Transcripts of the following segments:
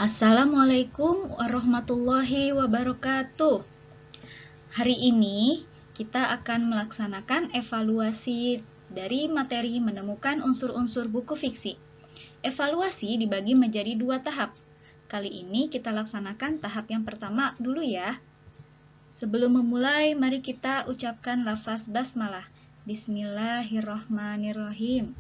Assalamualaikum warahmatullahi wabarakatuh. Hari ini kita akan melaksanakan evaluasi dari materi menemukan unsur-unsur buku fiksi. Evaluasi dibagi menjadi 2 tahap. Kali ini kita laksanakan tahap yang pertama dulu ya. Sebelum memulai, mari kita ucapkan lafaz basmalah. Bismillahirrahmanirrahim.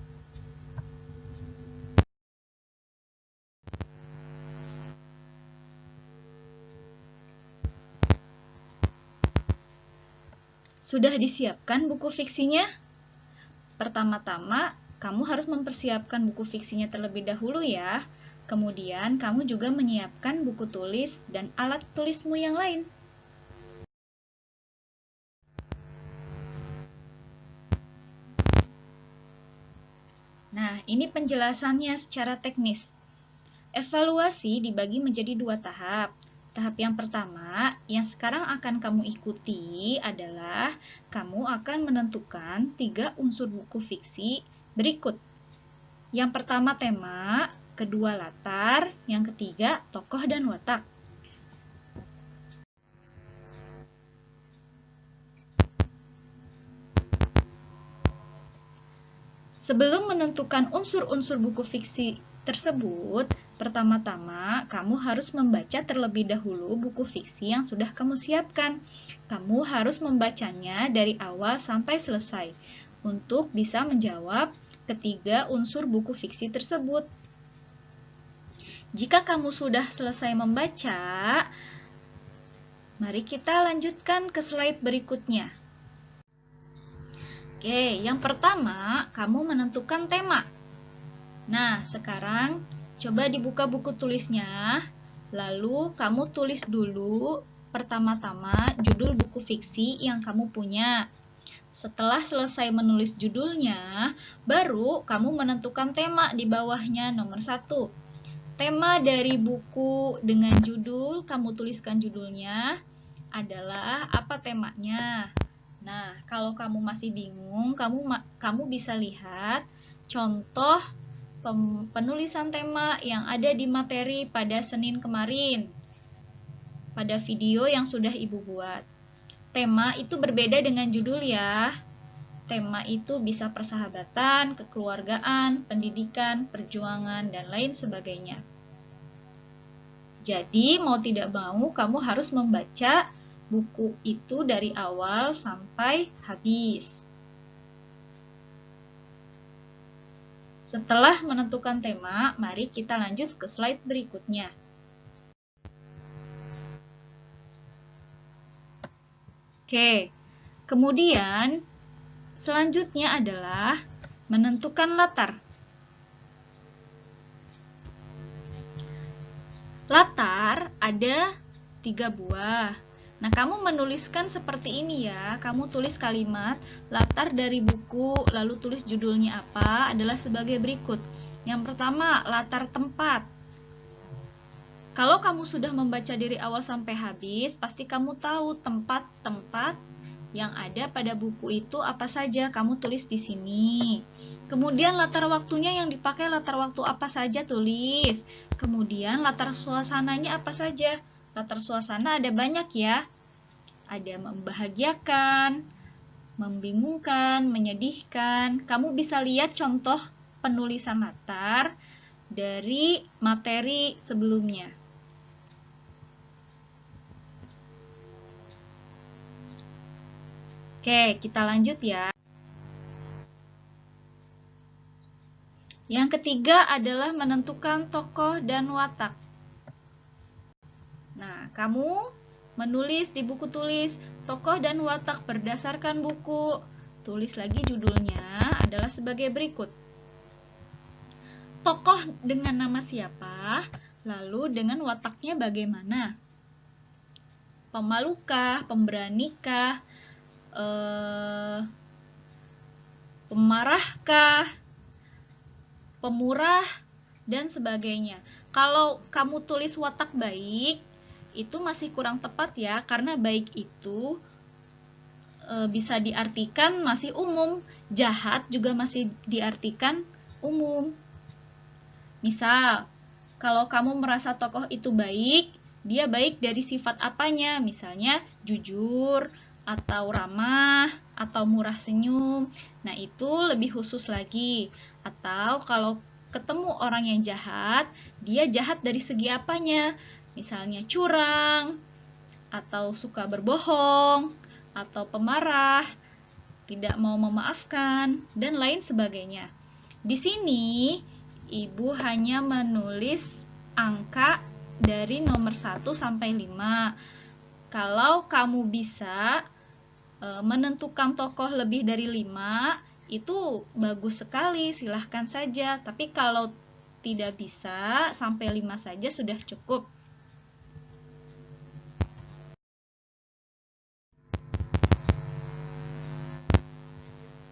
Sudah disiapkan buku fiksinya? Pertama-tama, kamu harus mempersiapkan buku fiksinya terlebih dahulu ya. Kemudian, kamu juga menyiapkan buku tulis dan alat tulismu yang lain. Nah, ini penjelasannya secara teknis. Evaluasi dibagi menjadi 2 tahap. Tahap yang pertama, yang sekarang akan kamu ikuti adalah kamu akan menentukan 3 unsur buku fiksi berikut. Yang pertama tema, kedua latar, yang ketiga tokoh dan watak. Sebelum menentukan unsur-unsur buku fiksi tersebut, pertama-tama kamu harus membaca terlebih dahulu buku fiksi yang sudah kamu siapkan. Kamu harus membacanya dari awal sampai selesai untuk bisa menjawab ketiga unsur buku fiksi tersebut. Jika kamu sudah selesai membaca, mari kita lanjutkan ke slide berikutnya. Oke, yang pertama, kamu menentukan tema. Nah, sekarang coba dibuka buku tulisnya, lalu kamu tulis dulu pertama-tama judul buku fiksi yang kamu punya. Setelah selesai menulis judulnya, baru kamu menentukan tema di bawahnya nomor 1. Tema dari buku dengan judul, kamu tuliskan judulnya adalah apa temanya. Nah, kalau kamu masih bingung, kamu bisa lihat contoh penulisan tema yang ada di materi pada Senin kemarin, pada video yang sudah Ibu buat. Tema itu berbeda dengan judul ya. Tema itu bisa persahabatan, kekeluargaan, pendidikan, perjuangan, dan lain sebagainya. Jadi, mau tidak mau, kamu harus membaca buku itu dari awal sampai habis. Setelah menentukan tema, mari kita lanjut ke slide berikutnya. Oke, kemudian selanjutnya adalah menentukan latar. Latar ada 3 buah. Nah, kamu menuliskan seperti ini ya. Kamu tulis kalimat latar dari buku, lalu tulis judulnya apa adalah sebagai berikut. Yang pertama, latar tempat. Kalau kamu sudah membaca dari awal sampai habis, pasti kamu tahu tempat-tempat yang ada pada buku itu apa saja. Kamu tulis di sini. Kemudian latar waktunya yang dipakai latar waktu apa saja tulis. Kemudian latar suasananya apa saja. Latar suasana ada banyak ya. Ada membahagiakan, membingungkan, menyedihkan. Kamu bisa lihat contoh penulisan latar dari materi sebelumnya. Oke, kita lanjut ya. Yang ketiga adalah menentukan tokoh dan watak. Nah, kamu menulis di buku tulis tokoh dan watak berdasarkan buku. Tulis lagi judulnya adalah sebagai berikut. Tokoh dengan nama siapa, lalu dengan wataknya bagaimana? Pemalukah, pemberanikah, pemarahkah, pemurah, dan sebagainya. Kalau kamu tulis watak baik, itu masih kurang tepat ya, karena baik itu bisa diartikan masih umum, jahat juga masih diartikan umum. Misal, Kalau kamu merasa tokoh itu baik, dia baik dari sifat apanya? Misalnya jujur, atau ramah, atau murah senyum. Nah, itu lebih khusus lagi. Atau kalau ketemu orang yang jahat, dia jahat dari segi apanya? Misalnya curang, atau suka berbohong, atau pemarah, tidak mau memaafkan, dan lain sebagainya. Di sini, Ibu hanya menulis angka dari nomor 1 sampai 5. Kalau kamu bisa menentukan tokoh lebih dari 5, itu bagus sekali, silahkan saja. Tapi kalau tidak bisa, sampai 5 saja sudah cukup.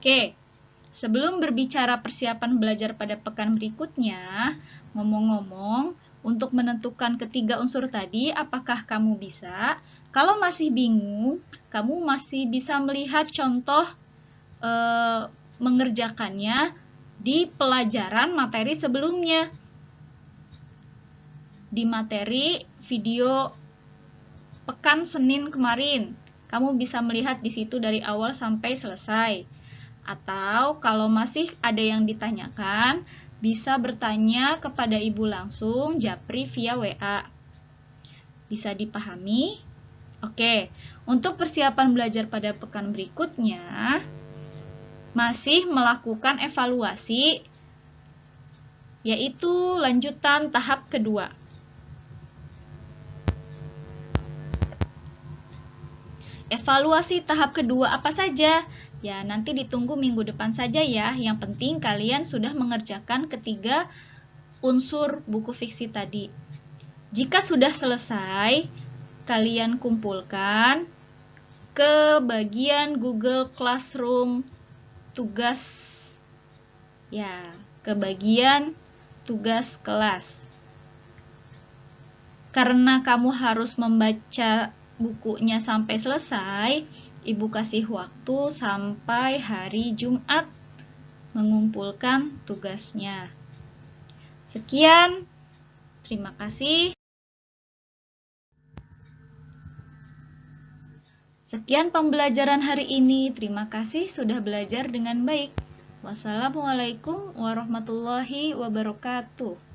Oke, sebelum berbicara persiapan belajar pada pekan berikutnya, ngomong-ngomong, untuk menentukan ketiga unsur tadi, apakah kamu bisa? Kalau masih bingung, kamu masih bisa melihat contoh mengerjakannya di pelajaran materi sebelumnya. Di materi video pekan Senin kemarin, kamu bisa melihat di situ dari awal sampai selesai. Atau kalau masih ada yang ditanyakan, bisa bertanya kepada Ibu langsung, japri via WA. Bisa dipahami? Oke, untuk persiapan belajar pada pekan berikutnya, masih melakukan evaluasi, yaitu lanjutan tahap kedua. Evaluasi tahap kedua apa saja? Ya, nanti ditunggu minggu depan saja ya. Yang penting kalian sudah mengerjakan ketiga unsur buku fiksi tadi. Jika sudah selesai, kalian kumpulkan ke bagian Google Classroom tugas. Ya, ke bagian tugas kelas. Karena kamu harus membaca bukunya sampai selesai, Ibu kasih waktu sampai hari Jumat mengumpulkan tugasnya. Sekian, terima kasih. Sekian pembelajaran hari ini. Terima kasih sudah belajar dengan baik. Wassalamualaikum warahmatullahi wabarakatuh.